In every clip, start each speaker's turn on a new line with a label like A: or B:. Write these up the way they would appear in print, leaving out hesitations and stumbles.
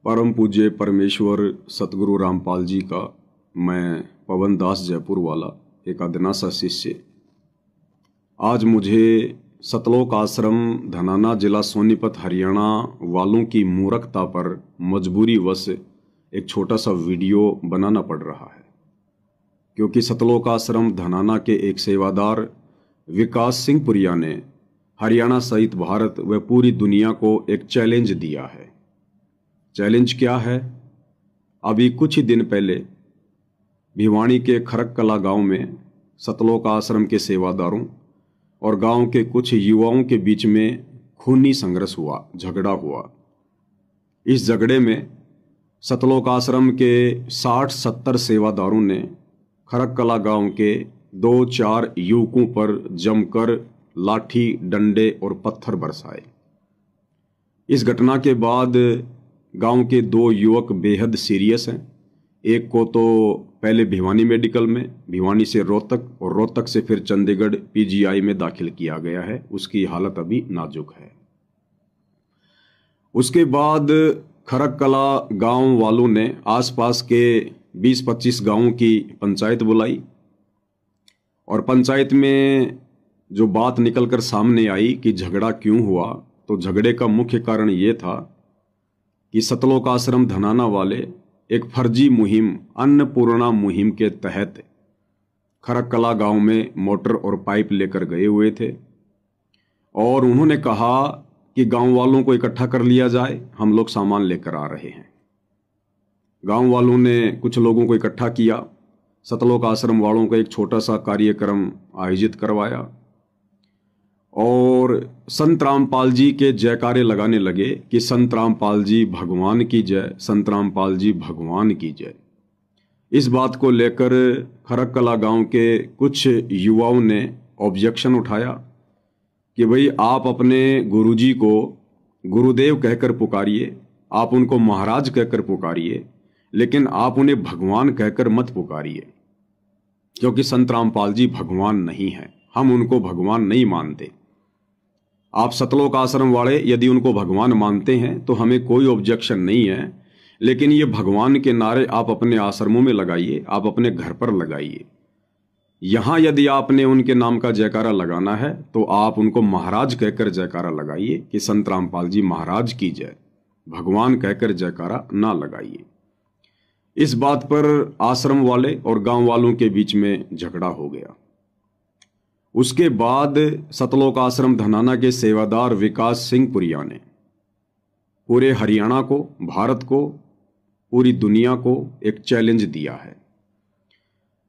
A: परम पूज्य परमेश्वर सतगुरु रामपाल जी का मैं पवन दास जयपुर वाला एक अदना सा शिष्य आज मुझे सतलोक आश्रम धनाना जिला सोनीपत हरियाणा वालों की मूर्खता पर मजबूरी वश एक छोटा सा वीडियो बनाना पड़ रहा है, क्योंकि सतलोक आश्रम धनाना के एक सेवादार विकास सिंह पुरिया ने हरियाणा सहित भारत व पूरी दुनिया को एक चैलेंज दिया है। चैलेंज क्या है? अभी कुछ ही दिन पहले भिवानी के खरककला गांव में सतलोक आश्रम के सेवादारों और गांव के कुछ युवाओं के बीच में खूनी संघर्ष हुआ, झगड़ा हुआ। इस झगड़े में सतलोक आश्रम के 60-70 सेवादारों ने खरककला गांव के 2-4 युवकों पर जमकर लाठी, डंडे और पत्थर बरसाए। इस घटना के बाद गांव के 2 युवक बेहद सीरियस हैं। एक को तो पहले भिवानी मेडिकल में, भिवानी से रोहतक और रोहतक से फिर चंडीगढ़ पीजीआई में दाखिल किया गया है। उसकी हालत अभी नाजुक है। उसके बाद खरककला गांव वालों ने आसपास के 20-25 गांवों की पंचायत बुलाई और पंचायत में जो बात निकलकर सामने आई कि झगड़ा क्यों हुआ, तो झगड़े का मुख्य कारण ये था कि सतलोक आश्रम धनाना वाले एक फर्जी मुहिम, अन्नपूर्णा मुहिम के तहत खरककला गांव में मोटर और पाइप लेकर गए हुए थे और उन्होंने कहा कि गांव वालों को इकट्ठा कर लिया जाए, हम लोग सामान लेकर आ रहे हैं। गांव वालों ने कुछ लोगों को इकट्ठा किया, सतलोक आश्रम वालों का एक छोटा सा कार्यक्रम आयोजित करवाया और संत रामपाल जी के जयकारे लगाने लगे कि संत रामपाल जी भगवान की जय, संत रामपाल जी भगवान की जय। इस बात को लेकर खरककला गांव के कुछ युवाओं ने ऑब्जेक्शन उठाया कि भाई आप अपने गुरुजी को गुरुदेव कहकर पुकारिए, आप उनको महाराज कहकर पुकारिए, लेकिन आप उन्हें भगवान कहकर मत पुकारिए, क्योंकि संत रामपाल जी भगवान नहीं है, हम उनको भगवान नहीं मानते। आप सतलोक आश्रम वाले यदि उनको भगवान मानते हैं तो हमें कोई ऑब्जेक्शन नहीं है, लेकिन ये भगवान के नारे आप अपने आश्रमों में लगाइए, आप अपने घर पर लगाइए। यहां यदि आपने उनके नाम का जयकारा लगाना है तो आप उनको महाराज कहकर जयकारा लगाइए कि संत रामपाल जी महाराज की जय, भगवान कहकर जयकारा ना लगाइए। इस बात पर आश्रम वाले और गांव वालों के बीच में झगड़ा हो गया। उसके बाद सतलोक आश्रम धनाना के सेवादार विकास सिंह पुरिया ने पूरे हरियाणा को, भारत को, पूरी दुनिया को एक चैलेंज दिया है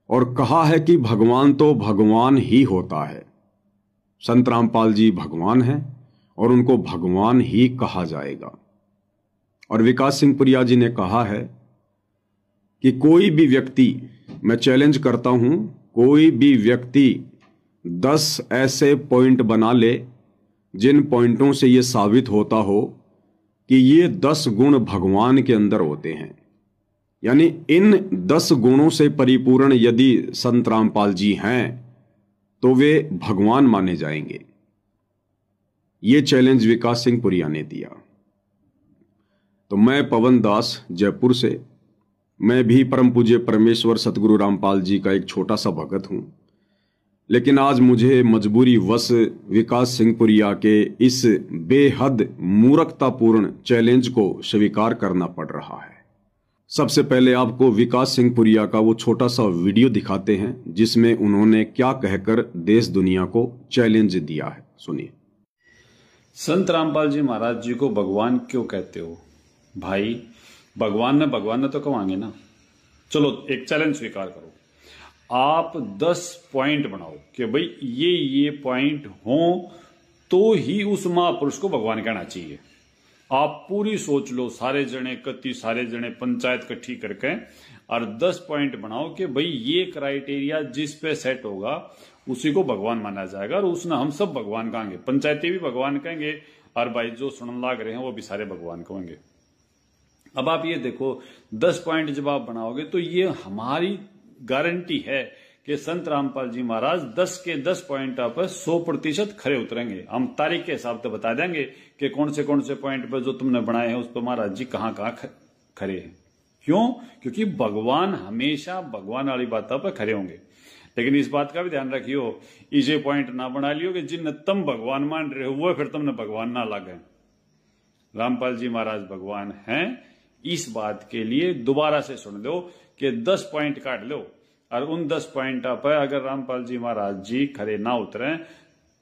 A: और कहा है कि भगवान तो भगवान ही होता है, संत रामपाल जी भगवान हैं और उनको भगवान ही कहा जाएगा। और विकास सिंह पुरिया जी ने कहा है कि कोई भी व्यक्ति, मैं चैलेंज करता हूं, कोई भी व्यक्ति 10 ऐसे पॉइंट बना ले जिन पॉइंटों से यह साबित होता हो कि ये 10 गुण भगवान के अंदर होते हैं, यानी इन 10 गुणों से परिपूर्ण यदि संत रामपाल जी हैं तो वे भगवान माने जाएंगे। ये चैलेंज विकास सिंह पुरिया ने दिया। तो मैं पवन दास जयपुर से, मैं भी परम पूज्य परमेश्वर सतगुरु रामपाल जी का एक छोटा सा भगत हूं, लेकिन आज मुझे मजबूरी वश विकास सिंह पुरिया के इस बेहद मूर्खतापूर्ण चैलेंज को स्वीकार करना पड़ रहा है। सबसे पहले आपको विकास सिंह पुरिया का वो छोटा सा वीडियो दिखाते हैं जिसमें उन्होंने क्या कहकर देश दुनिया को चैलेंज दिया है। सुनिए।
B: संत रामपाल जी महाराज जी को भगवान क्यों कहते हो? भाई भगवान ने तो कहेंगे ना। चलो एक चैलेंज स्वीकार करो, आप 10 पॉइंट बनाओ कि भाई ये पॉइंट हो तो ही उस महापुरुष को भगवान कहना चाहिए। आप पूरी सोच लो, सारे जने पंचायत इकट्ठी करके और 10 पॉइंट बनाओ कि भाई ये क्राइटेरिया जिस पे सेट होगा उसी को भगवान माना जाएगा और उसने हम सब भगवान कहेंगे, पंचायती भी भगवान कहेंगे और भाई जो सुनने लाग रहे हैं वो भी सारे भगवान कहेंगे। अब आप ये देखो 10 पॉइंट जब आप बनाओगे तो ये हमारी गारंटी है कि संत रामपाल जी महाराज 10 के 10 पॉइंट पर 100% खरे उतरेंगे। हम तारीख के हिसाब से बता देंगे कि कौन से पॉइंट पर जो तुमने बनाए हैं उस पर महाराज जी कहाँ खरे हैं। क्यों? क्योंकि भगवान हमेशा भगवान वाली बातों पर खरे होंगे। लेकिन इस बात का भी ध्यान रखियो, इसे पॉइंट ना बना लियो कि जिन तुम भगवान मान रहे हो वो फिर तुमने भगवान ना लागे। रामपाल जी महाराज भगवान हैं, इस बात के लिए दोबारा से सुन दो कि 10 पॉइंट काट लो, और उन 10 पॉइंट पर अगर रामपाल जी महाराज जी खरे ना उतरे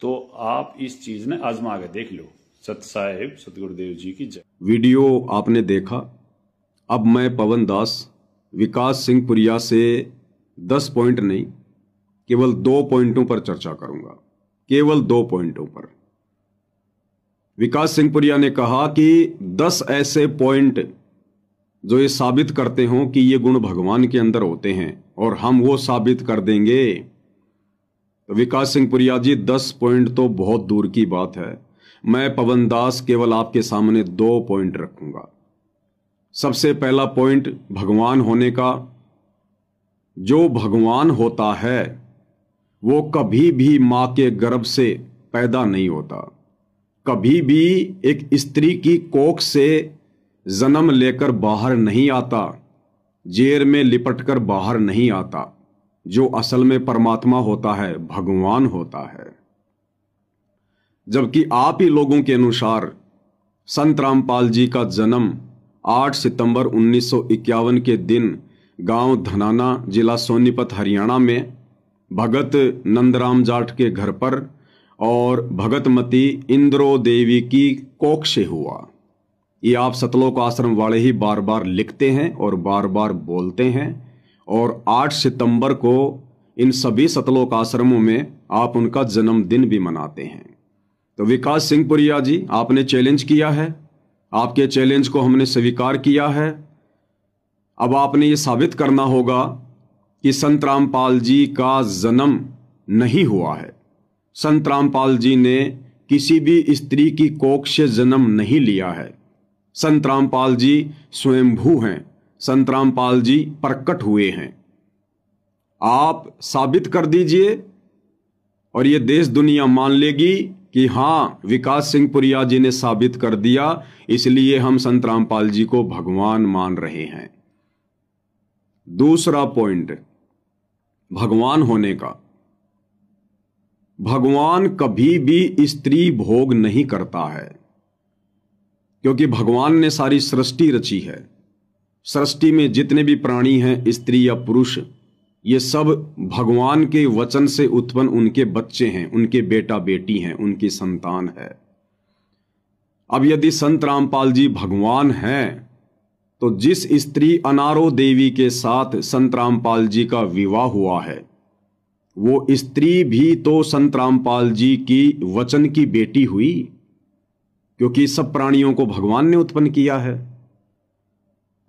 B: तो आप इस चीज ने आजमा के देख लो। सत साहेब सतगुरुदेव जी की जय।
A: वीडियो आपने देखा। अब मैं पवन दास विकास सिंह पुरिया से 10 पॉइंट नहीं, केवल 2 पॉइंटों पर चर्चा करूंगा, केवल 2 पॉइंटों पर। विकास सिंह पुरिया ने कहा कि 10 ऐसे पॉइंट जो ये साबित करते हो कि ये गुण भगवान के अंदर होते हैं और हम वो साबित कर देंगे। तो विकास सिंह पुरिया जी 10 पॉइंट तो बहुत दूर की बात है। मैं पवन दास केवल आपके सामने 2 पॉइंट रखूंगा। सबसे पहला पॉइंट भगवान होने का। जो भगवान होता है वो कभी भी मां के गर्भ से पैदा नहीं होता, कभी भी एक स्त्री की कोख से जन्म लेकर बाहर नहीं आता, जेर में लिपटकर बाहर नहीं आता। जो असल में परमात्मा होता है, भगवान होता है। जबकि आप ही लोगों के अनुसार संत रामपाल जी का जन्म 8 सितंबर 1951 के दिन गांव धनाना, जिला सोनीपत, हरियाणा में भगत नंदराम जाट के घर पर और भगतमती इंद्रो देवी की कोख से हुआ। ये आप सतलोक आश्रम वाले ही बार बार लिखते हैं और बार बार बोलते हैं, और 8 सितंबर को इन सभी सतलोक आश्रमों में आप उनका जन्मदिन भी मनाते हैं। तो विकास सिंह पुरिया जी, आपने चैलेंज किया है, आपके चैलेंज को हमने स्वीकार किया है। अब आपने ये साबित करना होगा कि संत रामपाल जी का जन्म नहीं हुआ है। संत रामपाल जी ने किसी भी स्त्री की कोख से जन्म नहीं लिया है। संत रामपाल जी स्वयंभू हैं, संत रामपाल जी प्रकट हुए हैं। आप साबित कर दीजिए और ये देश दुनिया मान लेगी कि हाँ, विकास सिंह पुरिया जी ने साबित कर दिया, इसलिए हम संत रामपाल जी को भगवान मान रहे हैं। दूसरा पॉइंट भगवान होने का। भगवान कभी भी स्त्री भोग नहीं करता है, क्योंकि भगवान ने सारी सृष्टि रची है। सृष्टि में जितने भी प्राणी हैं, स्त्री या पुरुष, ये सब भगवान के वचन से उत्पन्न उनके बच्चे हैं, उनके बेटा बेटी हैं, उनकी संतान है। अब यदि संत रामपाल जी भगवान हैं, तो जिस स्त्री अनारो देवी के साथ संत रामपाल जी का विवाह हुआ है, वो स्त्री भी तो संत रामपाल जी की वचन की बेटी हुई, क्योंकि सब प्राणियों को भगवान ने उत्पन्न किया है।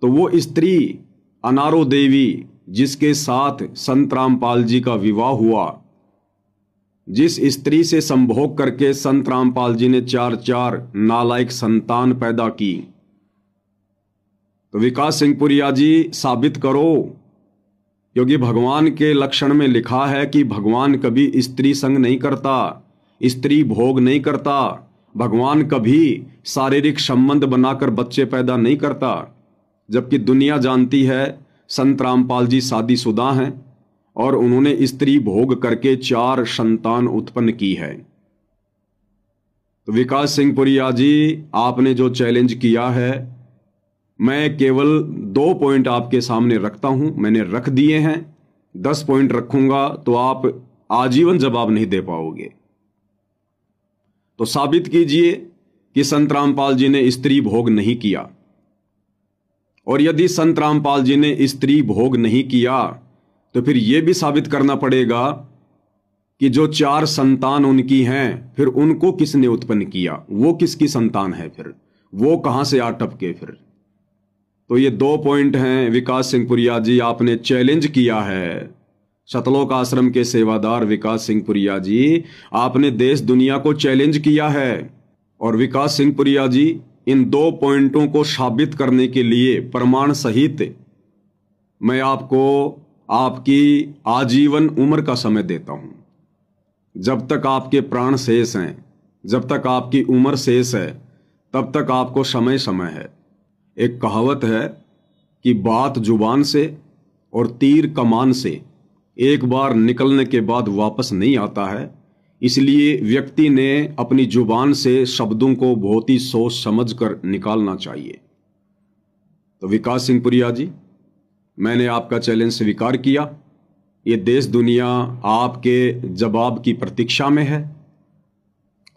A: तो वो स्त्री अनारो देवी जिसके साथ संत रामपाल जी का विवाह हुआ, जिस स्त्री से संभोग करके संत रामपाल जी ने 4 नालायक संतान पैदा की, तो विकास सिंह पुरिया जी साबित करो, क्योंकि भगवान के लक्षण में लिखा है कि भगवान कभी स्त्री संग नहीं करता, स्त्री भोग नहीं करता, भगवान कभी शारीरिक संबंध बनाकर बच्चे पैदा नहीं करता। जबकि दुनिया जानती है संत रामपाल जी शादीशुदा हैं और उन्होंने स्त्री भोग करके 4 संतान उत्पन्न की है। तो विकास सिंह पुरिया जी, आपने जो चैलेंज किया है, मैं केवल 2 पॉइंट आपके सामने रखता हूं, मैंने रख दिए हैं। 10 पॉइंट रखूंगा तो आप आजीवन जवाब नहीं दे पाओगे। तो साबित कीजिए कि संत रामपाल जी ने स्त्री भोग नहीं किया, और यदि संत रामपाल जी ने स्त्री भोग नहीं किया तो फिर यह भी साबित करना पड़ेगा कि जो 4 संतान उनकी हैं, फिर उनको किसने उत्पन्न किया, वो किसकी संतान है, फिर वो कहां से आ टपके फिर। तो ये 2 पॉइंट हैं विकास सिंह पुरिया जी, आपने चैलेंज किया है। सतलोक आश्रम के सेवादार विकास सिंह पुरिया जी, आपने देश दुनिया को चैलेंज किया है। और विकास सिंह पुरिया जी, इन 2 पॉइंटों को साबित करने के लिए प्रमाण सहित मैं आपको आपकी आजीवन उम्र का समय देता हूं। जब तक आपके प्राण शेष हैं, जब तक आपकी उम्र शेष है, तब तक आपको समय समय है। एक कहावत है कि बात जुबान से और तीर कमान से एक बार निकलने के बाद वापस नहीं आता है, इसलिए व्यक्ति ने अपनी जुबान से शब्दों को बहुत ही सोच समझ कर निकालना चाहिए। तो विकास सिंह पुरिया जी, मैंने आपका चैलेंज स्वीकार किया। ये देश दुनिया आपके जवाब की प्रतीक्षा में है,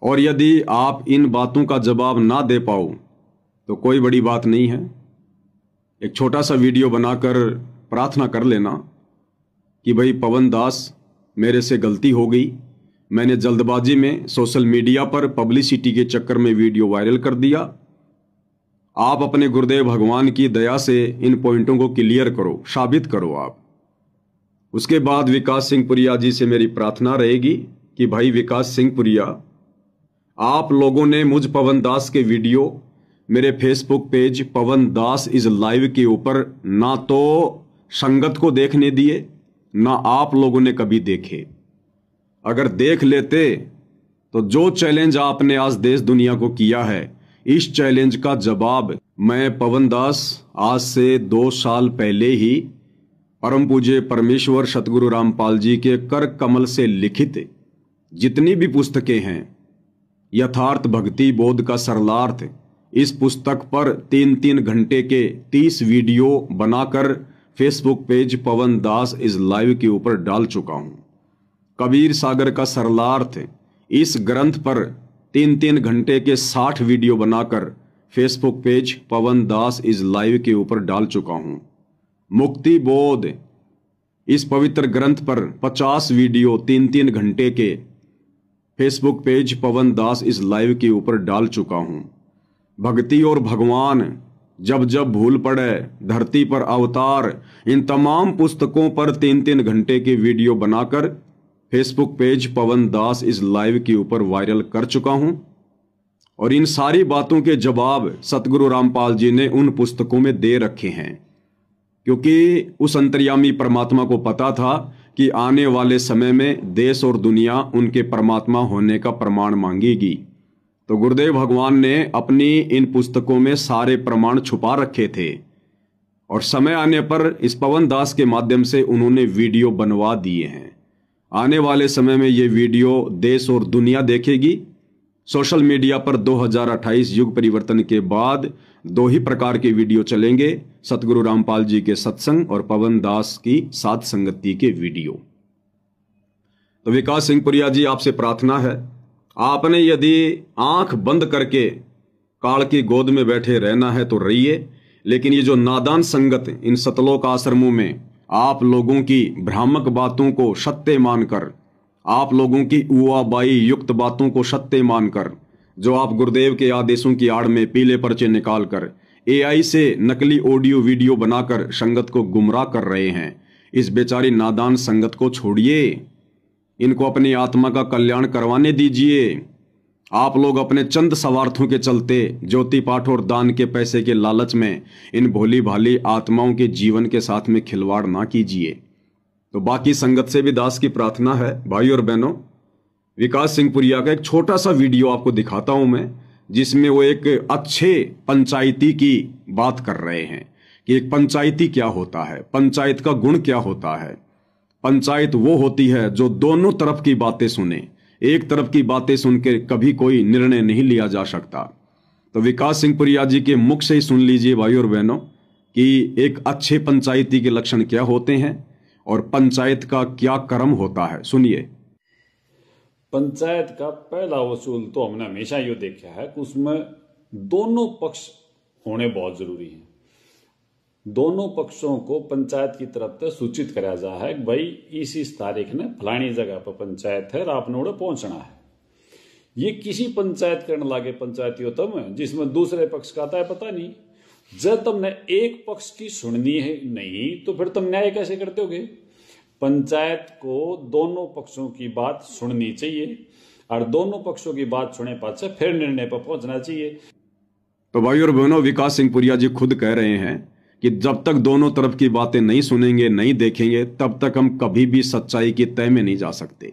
A: और यदि आप इन बातों का जवाब ना दे पाओ तो कोई बड़ी बात नहीं है। एक छोटा सा वीडियो बनाकर प्रार्थना कर लेना कि भाई पवन दास, मेरे से गलती हो गई, मैंने जल्दबाजी में सोशल मीडिया पर पब्लिसिटी के चक्कर में वीडियो वायरल कर दिया। आप अपने गुरुदेव भगवान की दया से इन पॉइंटों को क्लियर करो, साबित करो आप। उसके बाद विकास सिंह पुरिया जी से मेरी प्रार्थना रहेगी कि भाई विकास सिंह पुरिया, आप लोगों ने मुझ पवन दास के वीडियो मेरे Facebook page Pawan Das is live के ऊपर ना तो संगत को देखने दिए, ना आप लोगों ने कभी देखे। अगर देख लेते तो जो चैलेंज आपने आज देश दुनिया को किया है, इस चैलेंज का जवाब मैं पवन दास आज से 2 साल पहले ही परम पूज्य परमेश्वर सतगुरु रामपाल जी के कर कमल से लिखित जितनी भी पुस्तकें हैं, यथार्थ भक्ति बोध का सरलार्थ, इस पुस्तक पर 3-3 घंटे के 30 वीडियो बनाकर Facebook page Pawan Das is live के ऊपर डाल चुका हूं। कबीर सागर का सरलार्थ, इस ग्रंथ पर 3-3 घंटे के 60 वीडियो बनाकर Facebook page Pawan Das is live के ऊपर डाल चुका हूं। मुक्ति बोध, इस पवित्र ग्रंथ पर 50 वीडियो 3-3 घंटे के Facebook page Pawan Das is live के ऊपर डाल चुका हूं। भक्ति और भगवान, जब जब भूल पड़े, धरती पर अवतार, इन तमाम पुस्तकों पर 3-3 घंटे के वीडियो बनाकर Facebook page Pawan Das is live के ऊपर वायरल कर चुका हूं। और इन सारी बातों के जवाब सतगुरु रामपाल जी ने उन पुस्तकों में दे रखे हैं, क्योंकि उस अंतर्यामी परमात्मा को पता था कि आने वाले समय में देश और दुनिया उनके परमात्मा होने का प्रमाण मांगेगी। तो गुरुदेव भगवान ने अपनी इन पुस्तकों में सारे प्रमाण छुपा रखे थे, और समय आने पर इस पवन दास के माध्यम से उन्होंने वीडियो बनवा दिए हैं। आने वाले समय में ये वीडियो देश और दुनिया देखेगी। सोशल मीडिया पर 2028 युग परिवर्तन के बाद 2 ही प्रकार के वीडियो चलेंगे, सतगुरु रामपाल जी के सत्संग और पवन दास की साध संगति के वीडियो। तो विकास सिंह पुरिया जी, आपसे प्रार्थना है, आपने यदि आंख बंद करके काल की गोद में बैठे रहना है तो रहिए, लेकिन ये जो नादान संगत इन सतलोक आश्रमों में आप लोगों की भ्रामक बातों को सत्य मानकर, आप लोगों की उआबाई युक्त बातों को सत्य मानकर, जो आप गुरुदेव के आदेशों की आड़ में पीले पर्चे निकालकर एआई से नकली ऑडियो वीडियो बनाकर संगत को गुमराह कर रहे हैं, इस बेचारी नादान संगत को छोड़िए, इनको अपनी आत्मा का कल्याण करवाने दीजिए। आप लोग अपने चंद स्वार्थों के चलते ज्योति पाठ और दान के पैसे के लालच में इन भोली भाली आत्माओं के जीवन के साथ में खिलवाड़ ना कीजिए। तो बाकी संगत से भी दास की प्रार्थना है, भाई और बहनों, विकास सिंह पुरिया का एक छोटा सा वीडियो आपको दिखाता हूं मैं, जिसमें वो एक अच्छे पंचायती की बात कर रहे हैं कि एक पंचायती क्या होता है, पंचायत का गुण क्या होता है। पंचायत वो होती है जो दोनों तरफ की बातें सुने, एक तरफ की बातें सुन के कभी कोई निर्णय नहीं लिया जा सकता। तो विकास सिंह पुरिया जी के मुख से ही सुन लीजिए भाई और बहनों कि एक अच्छे पंचायती के लक्षण क्या होते हैं और पंचायत का क्या कर्म होता है। सुनिए।
B: पंचायत का पहला वसूल तो हमने हमेशा ये देखा है कि उसमें दोनों पक्ष होने बहुत जरूरी है। दोनों पक्षों को पंचायत की तरफ से सूचित कराया जा है कि भाई इस तारीख ने फलानी जगह पर पंचायत है और आपने उड़े पहुंचना है। ये किसी पंचायत करने लागे पंचायती होता है जिसमें दूसरे पक्ष का आता है पता नहीं। जब तुमने एक पक्ष की सुननी है नहीं तो फिर तुम न्याय कैसे करते होगे। पंचायत को दोनों पक्षों की बात सुननी चाहिए और दोनों पक्षों की बात सुने पाछे फिर निर्णय पर पहुंचना चाहिए।
A: तो भाई और बहनों, विकास सिंह पुरिया जी खुद कह रहे हैं कि जब तक दोनों तरफ की बातें नहीं सुनेंगे, नहीं देखेंगे, तब तक हम कभी भी सच्चाई की तह में नहीं जा सकते।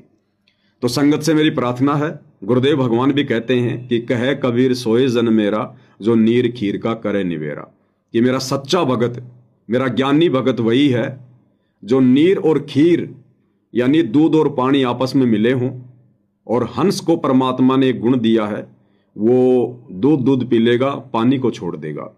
A: तो संगत से मेरी प्रार्थना है, गुरुदेव भगवान भी कहते हैं कि कहे कबीर सोए जन मेरा, जो नीर खीर का करे निवेरा, कि मेरा सच्चा भगत, मेरा ज्ञानी भगत वही है जो नीर और खीर यानी दूध और पानी आपस में मिले हों, और हंस को परमात्मा ने एक गुण दिया है, वो दूध पी लेगा, पानी को छोड़ देगा।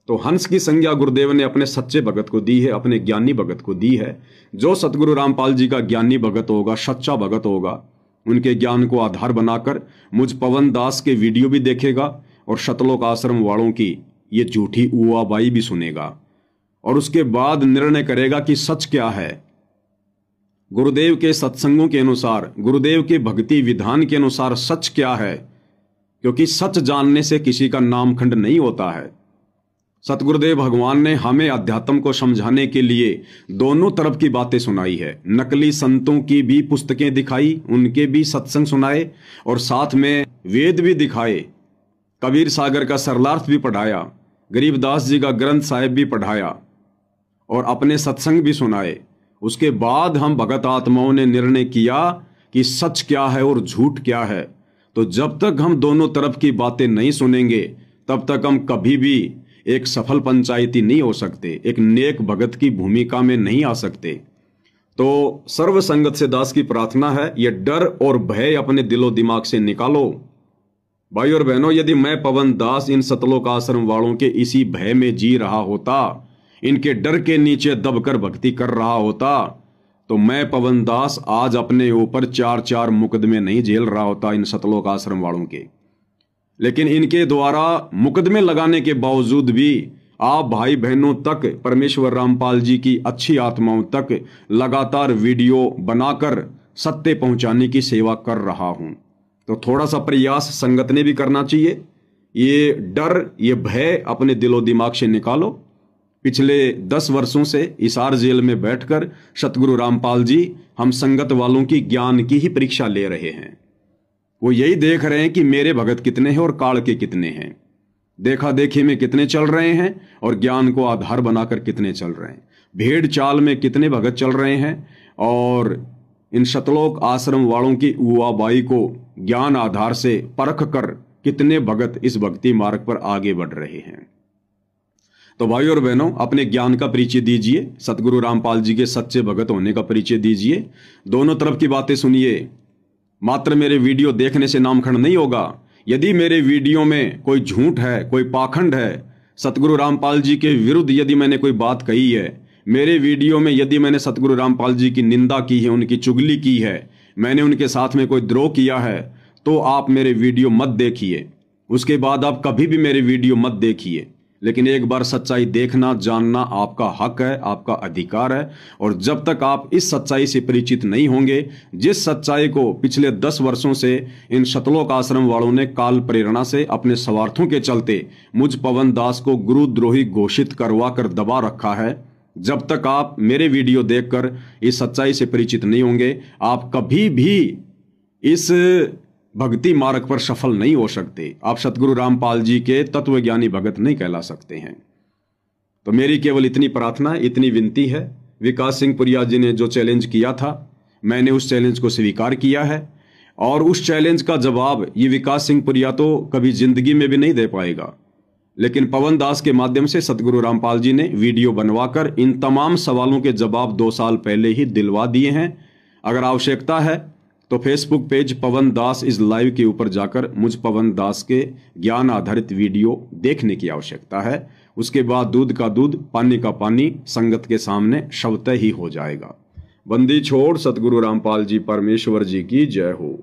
A: तो हंस की संज्ञा गुरुदेव ने अपने सच्चे भगत को दी है, अपने ज्ञानी भगत को दी है। जो सतगुरु रामपाल जी का ज्ञानी भगत होगा, सच्चा भगत होगा, उनके ज्ञान को आधार बनाकर मुझ पवन दास के वीडियो भी देखेगा और शतलोक आश्रम वालों की ये झूठी उआबाई भी सुनेगा, और उसके बाद निर्णय करेगा कि सच क्या है। गुरुदेव के सत्संगों के अनुसार, गुरुदेव के भक्ति विधान के अनुसार सच क्या है, क्योंकि सच जानने से किसी का नामखंड नहीं होता है। सतगुरुदेव भगवान ने हमें अध्यात्म को समझाने के लिए दोनों तरफ की बातें सुनाई है। नकली संतों की भी पुस्तकें दिखाई, उनके भी सत्संग सुनाए, और साथ में वेद भी दिखाए, कबीर सागर का सरलार्थ भी पढ़ाया, गरीबदास जी का ग्रंथ साहिब भी पढ़ाया, और अपने सत्संग भी सुनाए। उसके बाद हम भगत आत्माओं ने निर्णय किया कि सच क्या है और झूठ क्या है। तो जब तक हम दोनों तरफ की बातें नहीं सुनेंगे, तब तक हम कभी भी एक सफल पंचायती नहीं हो सकते, एक नेक भगत की भूमिका में नहीं आ सकते। तो सर्व संगत से दास की प्रार्थना है, ये डर और भय अपने दिलो दिमाग से निकालो। भाई और बहनों, यदि मैं पवन दास इन सतलोक आश्रम वालों के इसी भय में जी रहा होता, इनके डर के नीचे दबकर भक्ति कर रहा होता, तो मैं पवन दास आज अपने ऊपर 4-4 मुकदमे नहीं झेल रहा होता इन सतलोक आश्रम वालों के। लेकिन इनके द्वारा मुकदमे लगाने के बावजूद भी आप भाई बहनों तक, परमेश्वर रामपाल जी की अच्छी आत्माओं तक लगातार वीडियो बनाकर सत्य पहुंचाने की सेवा कर रहा हूं। तो थोड़ा सा प्रयास संगत ने भी करना चाहिए। ये डर, ये भय अपने दिलो दिमाग से निकालो। पिछले 10 वर्षों से हिसार जेल में बैठकर सतगुरु रामपाल जी हम संगत वालों की ज्ञान की ही परीक्षा ले रहे हैं। वो यही देख रहे हैं कि मेरे भगत कितने हैं और काल के कितने हैं, देखा देखी में कितने चल रहे हैं और ज्ञान को आधार बनाकर कितने चल रहे हैं, भेड़ चाल में कितने भगत चल रहे हैं, और इन शतलोक आश्रम वालों की उआबाई को ज्ञान आधार से परख कर कितने भगत इस भक्ति मार्ग पर आगे बढ़ रहे हैं। तो भाई और बहनों, अपने ज्ञान का परिचय दीजिए, सतगुरु रामपाल जी के सच्चे भगत होने का परिचय दीजिए, दोनों तरफ की बातें सुनिए। मात्र मेरे वीडियो देखने से नामखंड नहीं होगा। यदि मेरे वीडियो में कोई झूठ है, कोई पाखंड है, सतगुरु रामपाल जी के विरुद्ध यदि मैंने कोई बात कही है, मेरे वीडियो में यदि मैंने सतगुरु रामपाल जी की निंदा की है, उनकी चुगली की है, मैंने उनके साथ में कोई द्रोह किया है, तो आप मेरे वीडियो मत देखिए। उसके बाद आप कभी भी मेरे वीडियो मत देखिए। लेकिन एक बार सच्चाई देखना, जानना आपका हक है, आपका अधिकार है। और जब तक आप इस सच्चाई से परिचित नहीं होंगे, जिस सच्चाई को पिछले 10 वर्षों से इन शतलोक आश्रम वालों ने काल प्रेरणा से अपने स्वार्थों के चलते मुझ पवन दास को गुरुद्रोही घोषित करवा कर दबा रखा है, जब तक आप मेरे वीडियो देखकर इस सच्चाई से परिचित नहीं होंगे, आप कभी भी इस भक्ति मार्ग पर सफल नहीं हो सकते। आप सतगुरु रामपाल जी के तत्वज्ञानी भगत नहीं कहला सकते हैं। तो मेरी केवल इतनी प्रार्थना, इतनी विनती है। विकास सिंह पुरिया जी ने जो चैलेंज किया था, मैंने उस चैलेंज को स्वीकार किया है, और उस चैलेंज का जवाब ये विकास सिंह पुरिया तो कभी जिंदगी में भी नहीं दे पाएगा। लेकिन पवन दास के माध्यम से सतगुरु रामपाल जी ने वीडियो बनवाकर इन तमाम सवालों के जवाब 2 साल पहले ही दिलवा दिए हैं। अगर आवश्यकता है तो Facebook page Pawan Das is live के ऊपर जाकर मुझ पवन दास के ज्ञान आधारित वीडियो देखने की आवश्यकता है। उसके बाद दूध का दूध, पानी का पानी संगत के सामने स्वतः ही हो जाएगा। बंदी छोड़ सतगुरु रामपाल जी परमेश्वर जी की जय हो।